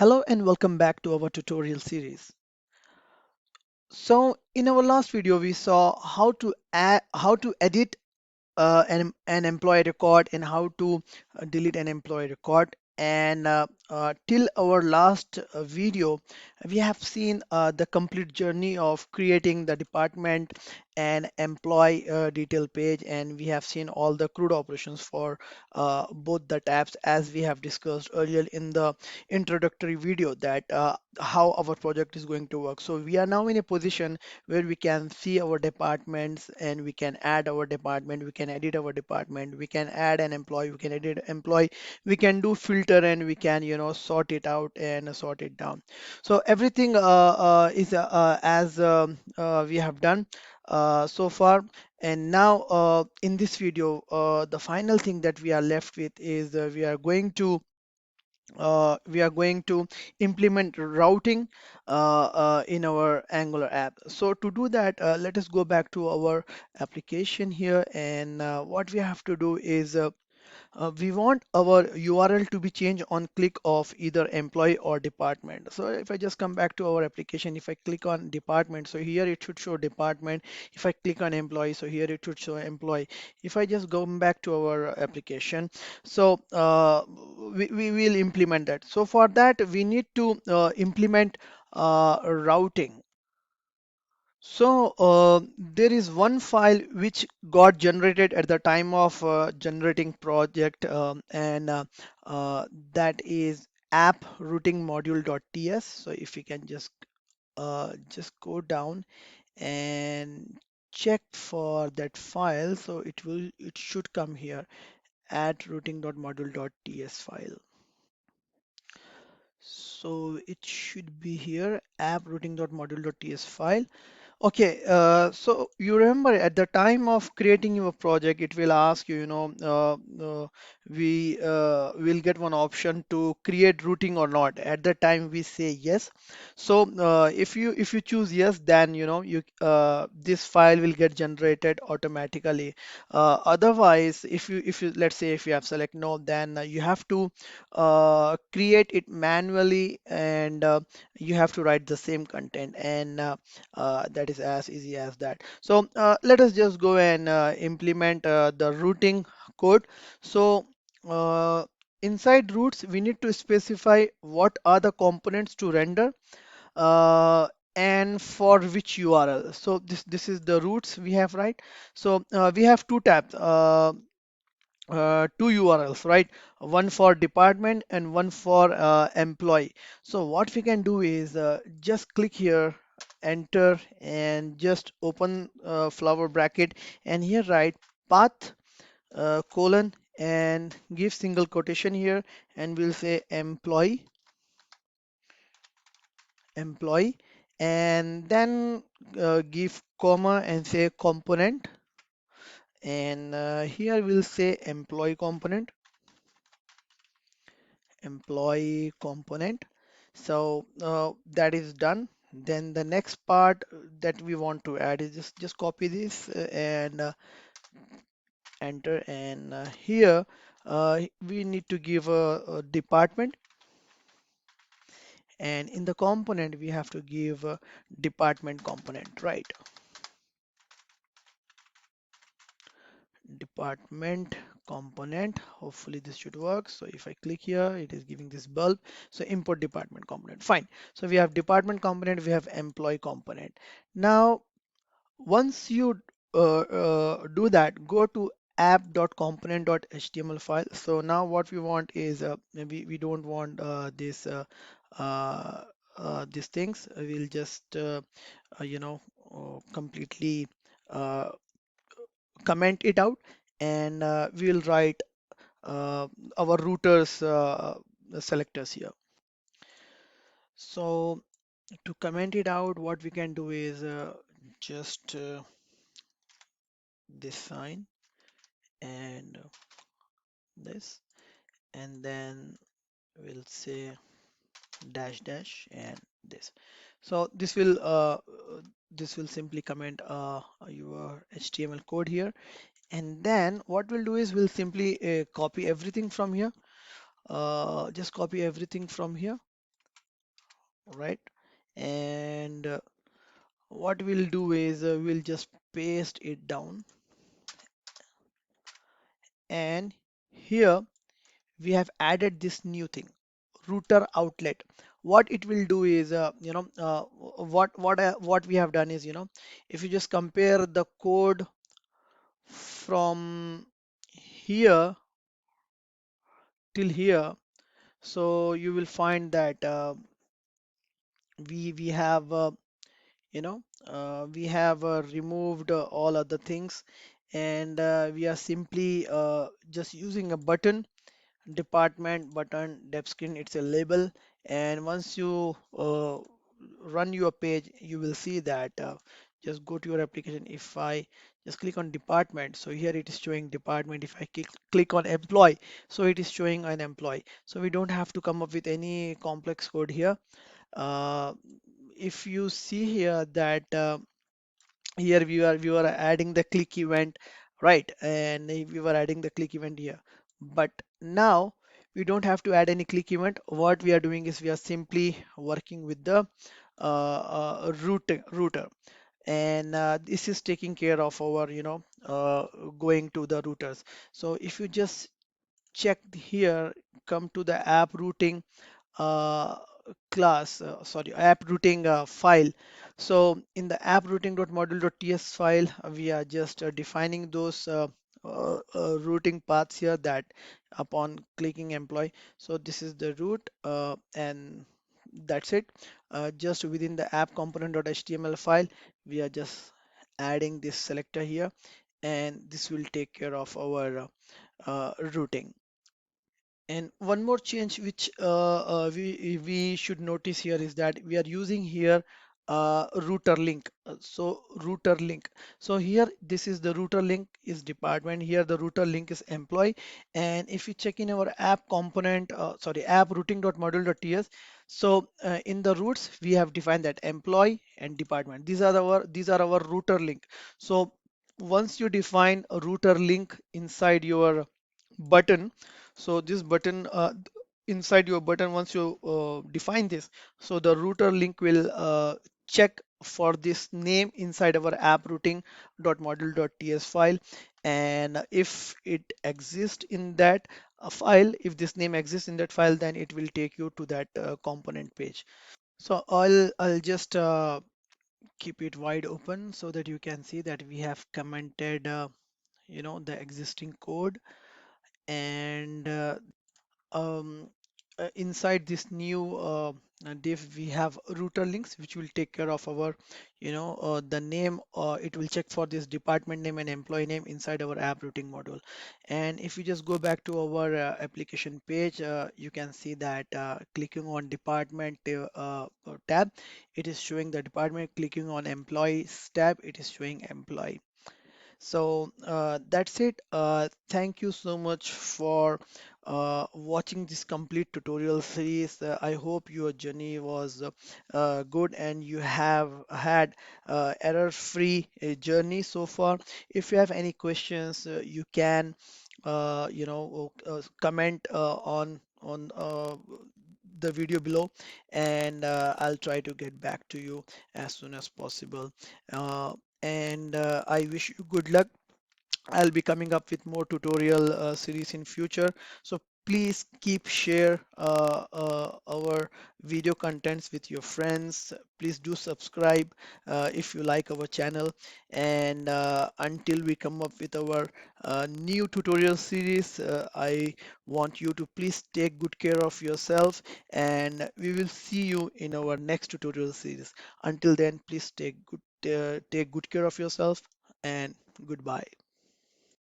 Hello and welcome back to our tutorial series. So in our last video we saw how to edit an employee record and how to delete an employee record. And till our last video, we have seen the complete journey of creating the department and employee detail page, and we have seen all the CRUD operations for both the tabs as we have discussed earlier in the introductory video that how our project is going to work. So we are now in a position where we can see our departments and we can add our department, we can edit our department, we can add an employee, we can edit employee, we can do filter, and we can sort it out and sort it down. So everything is as we have done so far. And now in this video, the final thing that we are left with is we are going to implement routing in our Angular app. So to do that, let us go back to our application here, and what we have to do is we want our URL to be changed on click of either employee or department. So if I just come back to our application, if I click on department, so here it should show department. If I click on employee, so here it should show employee. If I just go back to our application, so we will implement that. So for that, we need to implement routing. So there is one file which got generated at the time of generating project, and that is app routing module.ts. So if you can just go down and check for that file, so it should come here at routing.module.ts file. So it should be here app routing.module.ts file. Okay, so you remember at the time of creating your project, it will ask you, we will get one option to create routing or not. At the time we say yes. So if you choose yes, then this file will get generated automatically. Otherwise, if you let's say if you have select no, then you have to create it manually, and you have to write the same content, and that is as easy as that. So let us just go and implement the routing code. So uh, inside routes, we need to specify what are the components to render uh, and for which URL. So this is the routes we have, right? So we have two tabs. Two URLs, right? One for department and one for employee. So what we can do is just click here, enter, and just open flower bracket, and here write path colon and give single quotation here, and we'll say employee, and then give comma and say component, and here we'll say employee component. So that is done. Then the next part that we want to add is just copy this and enter, and here we need to give a department, and in the component we have to give a department component, right? Department component. Hopefully this should work. So if I click here, it is giving this bulb. So import department component. Fine. So we have department component, we have employee component. Now, once you do that, go to app.component.html file. So now what we want is maybe we don't want uh, these things. We'll just completely uh, comment it out, and we'll write uh, our routers selectors here. So to comment it out, what we can do is just this sign and this, and then we'll say dash dash and this. So this will simply comment your HTML code here, and then what we'll do is we'll simply copy everything from here. Just copy everything from here, right? And what we'll do is we'll just paste it down, and here we have added this new thing, router outlet. What it will do is what we have done is, if you just compare the code from here till here, so you will find that we have we have removed all other things, and we are simply just using a button, department button, depth screen, it's a label. And once you run your page, you will see that just go to your application. If I just click on department, so here it is showing department. If I click on employee, so it is showing an employee. So we don't have to come up with any complex code here. uh, if you see here that here we were adding the click event, right? And we were adding the click event here, but now we don't have to add any click event. What we are doing is we are simply working with the router, and this is taking care of our going to the routers. So if you just check here, come to the app routing uh, sorry, app routing file. So in the app routing.module.ts file, we are just defining those routing paths here, that upon clicking employee. So this is the route, and that's it. Just within the app component.html file, we are just adding this selector here, and this will take care of our routing. And one more change which we should notice here is that we are using here router link. So router link. So here this is the router link is department. Here the router link is employee. And if you check in our app component, sorry, app routing.module.ts. So in the routes we have defined that employee and department. These are our router link. So once you define a router link inside your button, so this button inside your button, once you define this, so the router link will check for this name inside our app routing.module.ts file. And if it exists in that file, if this name exists in that file, then it will take you to that component page. So I'll just keep it wide open so that you can see that we have commented the existing code. And inside this new div, we have router links which will take care of our the name. It will check for this department name and employee name inside our app routing module. And if you just go back to our application page, you can see that clicking on department tab, it is showing the department. Clicking on employees tab, it is showing employee. So that's it. Thank you so much for watching this complete tutorial series. I hope your journey was good and you have had error-free journey so far. If you have any questions, you can comment on the video below, and I'll try to get back to you as soon as possible. And I wish you good luck. I'll be coming up with more tutorial series in future. So please keep share our video contents with your friends. Please do subscribe if you like our channel. And until we come up with our new tutorial series, I want you to please take good care of yourself, and we will see you in our next tutorial series. Until then, please take good care of yourself, and goodbye.